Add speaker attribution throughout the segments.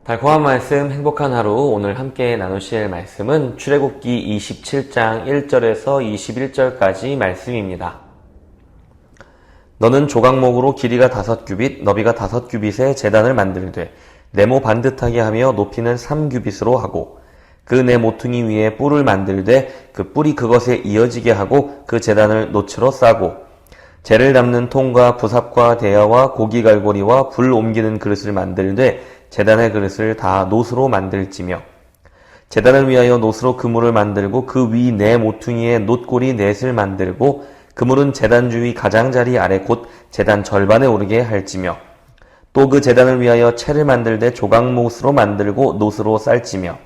Speaker 1: 달콤한 말씀, 행복한 하루. 오늘 함께 나누실 말씀은 출애굽기 27장 1절에서 21절까지 말씀입니다. 너는 조각목으로 길이가 5규빗, 너비가 5규빗의 제단을 만들되 네모 반듯하게 하며 높이는 3규빗으로 하고 그 네 모퉁이 위에 뿔을 만들되 그 뿔이 그것에 이어지게 하고 그 제단을 노츠로 싸고 재를 담는 통과 부삽과 대야와 고기 갈고리와 불 옮기는 그릇을 만들되 제단의 그릇을 다 노스로 만들지며 제단을 위하여 노스로 그물을 만들고 그 위 네 모퉁이에 놋고리 넷을 만들고 그물은 제단 주위 가장자리 아래 곧 제단 절반에 오르게 할지며 또 그 제단을 위하여 채를 만들되 조각못으로 만들고 놋으로 쌀지며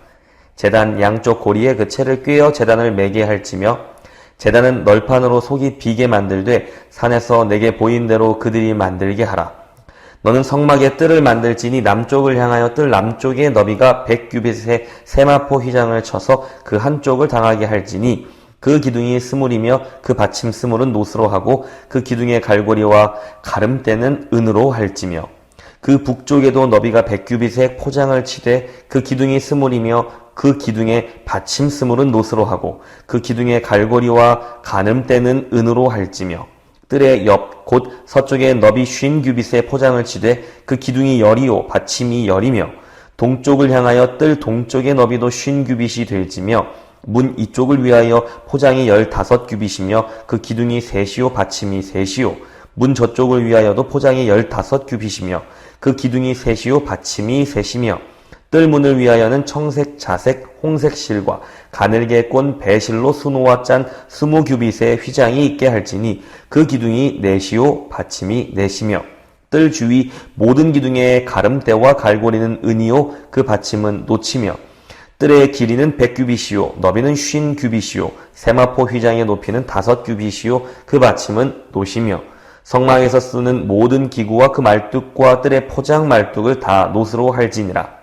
Speaker 1: 제단 양쪽 고리에 그 채를 꿰어 제단을 매게 할지며 제단은 널판으로 속이 비게 만들되 산에서 내게 보인 대로 그들이 만들게 하라. 너는 성막에 뜰을 만들지니 남쪽을 향하여 뜰 남쪽의 너비가 100규빗의 세마포 휘장을 쳐서 그 한쪽을 당하게 할지니 그 기둥이 스물이며 그 받침 스물은 노스로 하고 그 기둥의 갈고리와 가름대는 은으로 할지며 그 북쪽에도 너비가 100규빗의 포장을 치되 그 기둥이 스물이며 그 기둥의 받침 스물은 노스로 하고 그 기둥의 갈고리와 가름대는 은으로 할지며 뜰의 옆 곧 서쪽에 너비 50규빗의 포장을 치되 그 기둥이 열이요 받침이 열이며 동쪽을 향하여 뜰 동쪽의 너비도 50규빗이 될지며 문 이쪽을 위하여 포장이 15규빗이며 그 기둥이 셋이요 받침이 셋이요 문 저쪽을 위하여도 포장이 15규빗이며 그 기둥이 셋이요 받침이 셋이며 뜰 문을 위하여는 청색, 자색, 홍색 실과 가늘게 꼰 배실로 수노와 짠 20규빗의 휘장이 있게 할지니 그 기둥이 넷이요 받침이 넷이며 뜰 주위 모든 기둥의 가름대와 갈고리는 은이요 그 받침은 노치며 뜰의 길이는 100규빗이요 너비는 50규빗이요 세마포 휘장의 높이는 5규빗이요 그 받침은 노시며 성막에서 쓰는 모든 기구와 그 말뚝과 뜰의 포장 말뚝을 다 노스로 할지니라.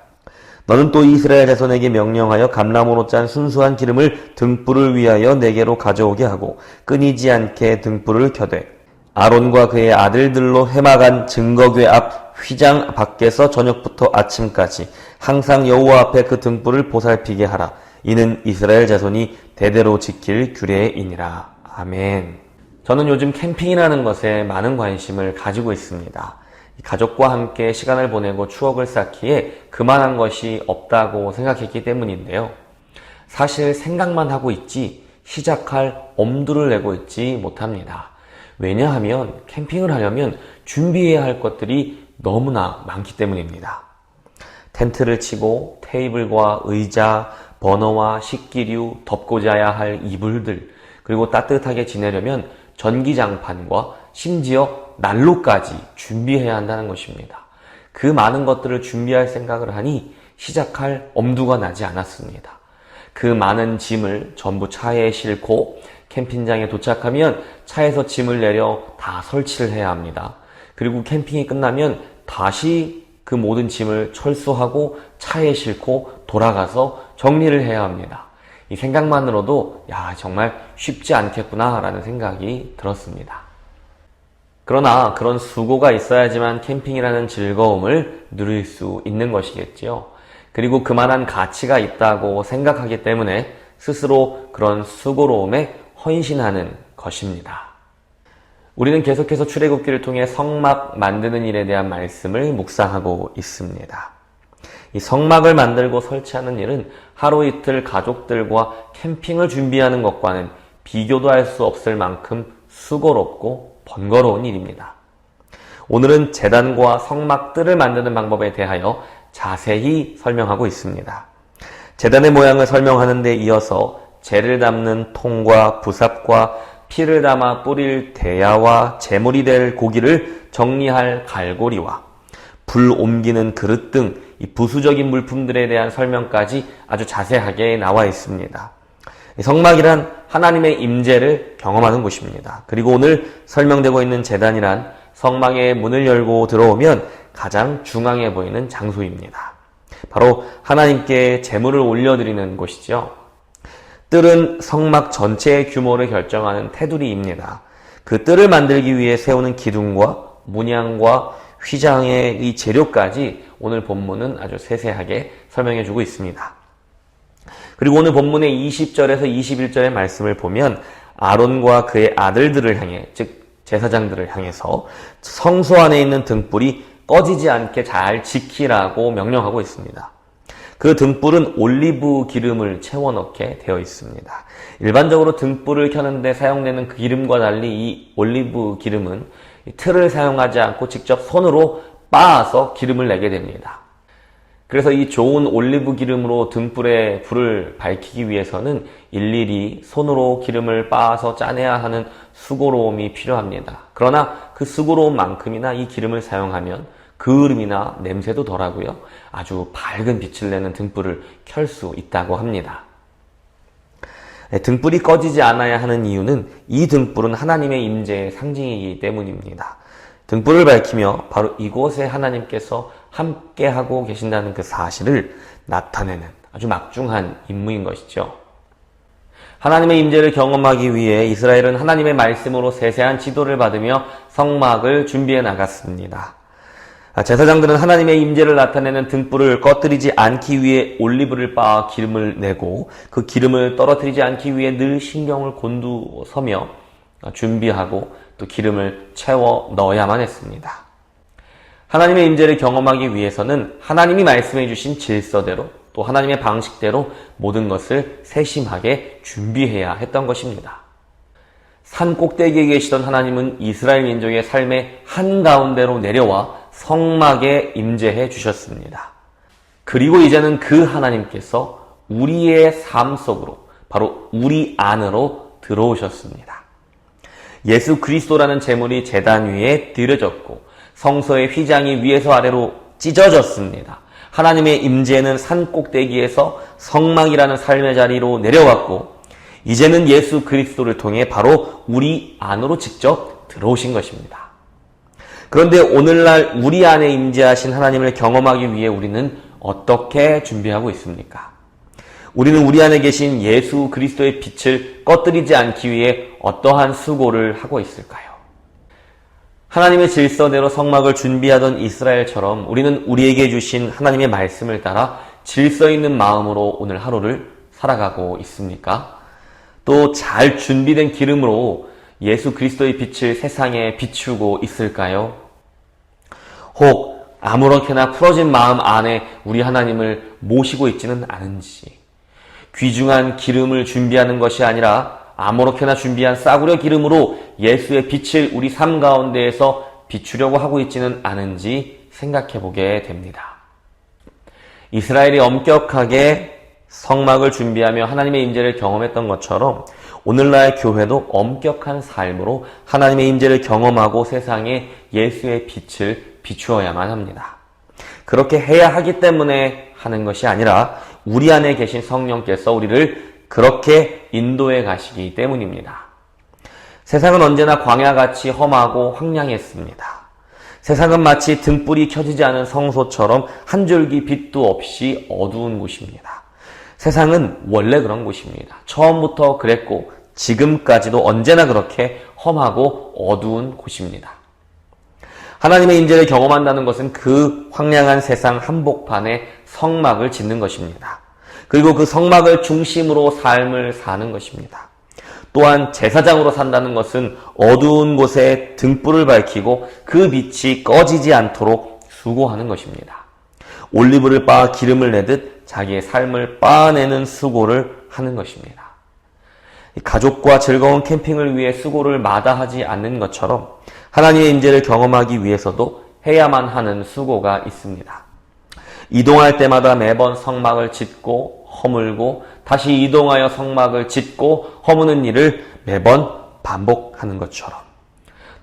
Speaker 1: 너는 또 이스라엘 자손에게 명령하여 감람으로 짠 순수한 기름을 등불을 위하여 내게로 가져오게 하고 끊이지 않게 등불을 켜되 아론과 그의 아들들로 회막안 증거궤 앞 휘장 밖에서 저녁부터 아침까지 항상 여호와 앞에 그 등불을 보살피게 하라. 이는 이스라엘 자손이 대대로 지킬 규례이니라. 아멘. 저는 요즘 캠핑이라는 것에 많은 관심을 가지고 있습니다. 가족과 함께 시간을 보내고 추억을 쌓기에 그만한 것이 없다고 생각했기 때문인데요. 사실 생각만 하고 있지 시작할 엄두를 내고 있지 못합니다. 왜냐하면 캠핑을 하려면 준비해야 할 것들이 너무나 많기 때문입니다. 텐트를 치고 테이블과 의자, 버너와 식기류, 덮고 자야 할 이불들, 그리고 따뜻하게 지내려면 전기장판과 심지어 난로까지 준비해야 한다는 것입니다. 그 많은 것들을 준비할 생각을 하니 시작할 엄두가 나지 않았습니다. 그 많은 짐을 전부 차에 싣고 캠핑장에 도착하면 차에서 짐을 내려 다 설치를 해야 합니다. 그리고 캠핑이 끝나면 다시 그 모든 짐을 철수하고 차에 싣고 돌아가서 정리를 해야 합니다. 이 생각만으로도 정말 쉽지 않겠구나 라는 생각이 들었습니다. 그러나 그런 수고가 있어야지만 캠핑이라는 즐거움을 누릴 수 있는 것이겠지요. 그리고 그만한 가치가 있다고 생각하기 때문에 스스로 그런 수고로움에 헌신하는 것입니다. 우리는 계속해서 출애굽기를 통해 성막 만드는 일에 대한 말씀을 묵상하고 있습니다. 이 성막을 만들고 설치하는 일은 하루 이틀 가족들과 캠핑을 준비하는 것과는 비교도 할 수 없을 만큼 수고롭고 번거로운 일입니다. 오늘은 제단과 성막 뜰을 만드는 방법에 대하여 자세히 설명하고 있습니다. 제단의 모양을 설명하는 데 이어서 재를 담는 통과 부삽과 피를 담아 뿌릴 대야와 제물이 될 고기를 정리할 갈고리와 불 옮기는 그릇 등 이 부수적인 물품들에 대한 설명까지 아주 자세하게 나와 있습니다. 성막이란 하나님의 임재를 경험하는 곳입니다. 그리고 오늘 설명되고 있는 제단이란 성막의 문을 열고 들어오면 가장 중앙에 보이는 장소입니다. 바로 하나님께 제물을 올려드리는 곳이죠. 뜰은 성막 전체의 규모를 결정하는 테두리입니다. 그 뜰을 만들기 위해 세우는 기둥과 문양과 휘장의 이 재료까지 오늘 본문은 아주 세세하게 설명해 주고 있습니다. 그리고 오늘 본문의 20절에서 21절의 말씀을 보면 아론과 그의 아들들을 향해, 즉 제사장들을 향해서 성소 안에 있는 등불이 꺼지지 않게 잘 지키라고 명령하고 있습니다. 그 등불은 올리브 기름을 채워 넣게 되어 있습니다. 일반적으로 등불을 켜는데 사용되는 그 기름과 달리 이 올리브 기름은 틀을 사용하지 않고 직접 손으로 빻아서 기름을 내게 됩니다. 그래서 이 좋은 올리브 기름으로 등불에 불을 밝히기 위해서는 일일이 손으로 기름을 빻아서 짜내야 하는 수고로움이 필요합니다. 그러나 그 수고로움만큼이나 이 기름을 사용하면 그을음이나 냄새도 덜하고요. 아주 밝은 빛을 내는 등불을 켤 수 있다고 합니다. 등불이 꺼지지 않아야 하는 이유는 이 등불은 하나님의 임재의 상징이기 때문입니다. 등불을 밝히며 바로 이곳에 하나님께서 함께하고 계신다는 그 사실을 나타내는 아주 막중한 임무인 것이죠. 하나님의 임재를 경험하기 위해 이스라엘은 하나님의 말씀으로 세세한 지도를 받으며 성막을 준비해 나갔습니다. 제사장들은 하나님의 임재를 나타내는 등불을 꺼뜨리지 않기 위해 올리브를 빻아 기름을 내고 그 기름을 떨어뜨리지 않기 위해 늘 신경을 곤두서며 준비하고 또 기름을 채워 넣어야만 했습니다. 하나님의 임재를 경험하기 위해서는 하나님이 말씀해 주신 질서대로 또 하나님의 방식대로 모든 것을 세심하게 준비해야 했던 것입니다. 산 꼭대기에 계시던 하나님은 이스라엘 민족의 삶의 한가운데로 내려와 성막에 임재해 주셨습니다. 그리고 이제는 그 하나님께서 우리의 삶 속으로 바로 우리 안으로 들어오셨습니다. 예수 그리스도라는 제물이 제단 위에 드려졌고 성소의 휘장이 위에서 아래로 찢어졌습니다. 하나님의 임재는 산 꼭대기에서 성막이라는 삶의 자리로 내려왔고 이제는 예수 그리스도를 통해 바로 우리 안으로 직접 들어오신 것입니다. 그런데 오늘날 우리 안에 임재하신 하나님을 경험하기 위해 우리는 어떻게 준비하고 있습니까? 우리는 우리 안에 계신 예수 그리스도의 빛을 꺼뜨리지 않기 위해 어떠한 수고를 하고 있을까요? 하나님의 질서대로 성막을 준비하던 이스라엘처럼 우리는 우리에게 주신 하나님의 말씀을 따라 질서 있는 마음으로 오늘 하루를 살아가고 있습니까? 또 잘 준비된 기름으로 예수 그리스도의 빛을 세상에 비추고 있을까요? 혹 아무렇게나 풀어진 마음 안에 우리 하나님을 모시고 있지는 않은지, 귀중한 기름을 준비하는 것이 아니라 아무렇게나 준비한 싸구려 기름으로 예수의 빛을 우리 삶 가운데에서 비추려고 하고 있지는 않은지 생각해 보게 됩니다. 이스라엘이 엄격하게 성막을 준비하며 하나님의 임재를 경험했던 것처럼 오늘날 교회도 엄격한 삶으로 하나님의 임재를 경험하고 세상에 예수의 빛을 비추어야만 합니다. 그렇게 해야 하기 때문에 하는 것이 아니라 우리 안에 계신 성령께서 우리를 그렇게 인도해 가시기 때문입니다. 세상은 언제나 광야같이 험하고 황량했습니다. 세상은 마치 등불이 켜지지 않은 성소처럼 한 줄기 빛도 없이 어두운 곳입니다. 세상은 원래 그런 곳입니다. 처음부터 그랬고 지금까지도 언제나 그렇게 험하고 어두운 곳입니다. 하나님의 임재를 경험한다는 것은 그 황량한 세상 한복판에 성막을 짓는 것입니다. 그리고 그 성막을 중심으로 삶을 사는 것입니다. 또한 제사장으로 산다는 것은 어두운 곳에 등불을 밝히고 그 빛이 꺼지지 않도록 수고하는 것입니다. 올리브를 빻아 기름을 내듯 자기의 삶을 빻아내는 수고를 하는 것입니다. 가족과 즐거운 캠핑을 위해 수고를 마다하지 않는 것처럼 하나님의 임재를 경험하기 위해서도 해야만 하는 수고가 있습니다. 이동할 때마다 매번 성막을 짓고 허물고 다시 이동하여 성막을 짓고 허무는 일을 매번 반복하는 것처럼,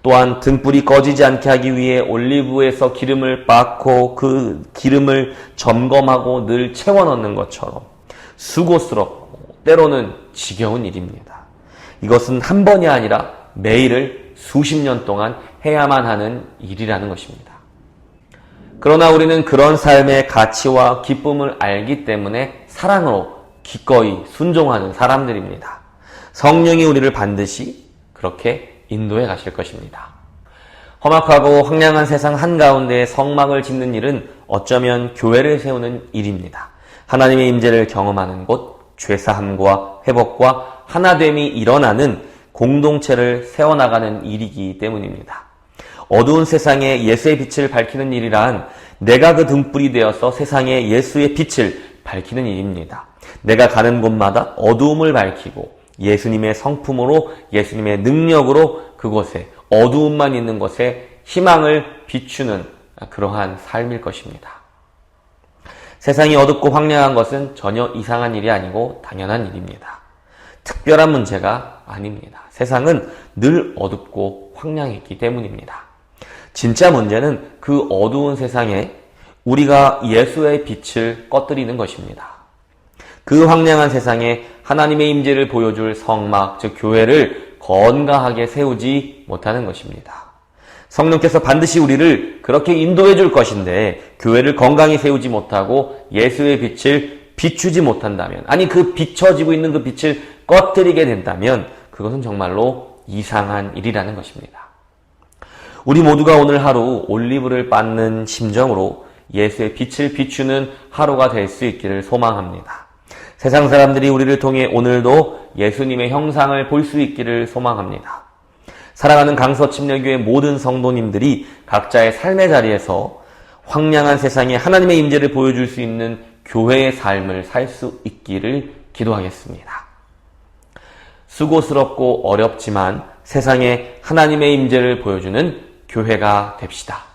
Speaker 1: 또한 등불이 꺼지지 않게 하기 위해 올리브에서 기름을 빻고 그 기름을 점검하고 늘 채워 넣는 것처럼 수고스럽고 때로는 지겨운 일입니다. 이것은 한 번이 아니라 매일을 수십 년 동안 해야만 하는 일이라는 것입니다. 그러나 우리는 그런 삶의 가치와 기쁨을 알기 때문에 사랑으로 기꺼이 순종하는 사람들입니다. 성령이 우리를 반드시 그렇게 인도해 가실 것입니다. 험악하고 황량한 세상 한가운데 성막을 짓는 일은 어쩌면 교회를 세우는 일입니다. 하나님의 임재를 경험하는 곳, 죄사함과 회복과 하나됨이 일어나는 공동체를 세워나가는 일이기 때문입니다. 어두운 세상에 예수의 빛을 밝히는 일이란 내가 그 등불이 되어서 세상에 예수의 빛을 밝히는 일입니다. 내가 가는 곳마다 어두움을 밝히고 예수님의 성품으로, 예수님의 능력으로 그곳에, 어두움만 있는 곳에 희망을 비추는 그러한 삶일 것입니다. 세상이 어둡고 황량한 것은 전혀 이상한 일이 아니고 당연한 일입니다. 특별한 문제가 아닙니다. 세상은 늘 어둡고 황량했기 때문입니다. 진짜 문제는 그 어두운 세상에 우리가 예수의 빛을 꺼뜨리는 것입니다. 그 황량한 세상에 하나님의 임재를 보여줄 성막, 즉 교회를 건강하게 세우지 못하는 것입니다. 성령께서 반드시 우리를 그렇게 인도해 줄 것인데 교회를 건강히 세우지 못하고 예수의 빛을 비추지 못한다면, 아니 그 비춰지고 있는 그 빛을 꺼뜨리게 된다면 그것은 정말로 이상한 일이라는 것입니다. 우리 모두가 오늘 하루 올리브를 빻는 심정으로 예수의 빛을 비추는 하루가 될 수 있기를 소망합니다. 세상 사람들이 우리를 통해 오늘도 예수님의 형상을 볼 수 있기를 소망합니다. 사랑하는 강서침례교회 모든 성도님들이 각자의 삶의 자리에서 황량한 세상에 하나님의 임재를 보여줄 수 있는 교회의 삶을 살 수 있기를 기도하겠습니다. 수고스럽고 어렵지만 세상에 하나님의 임재를 보여주는 교회가 됩시다.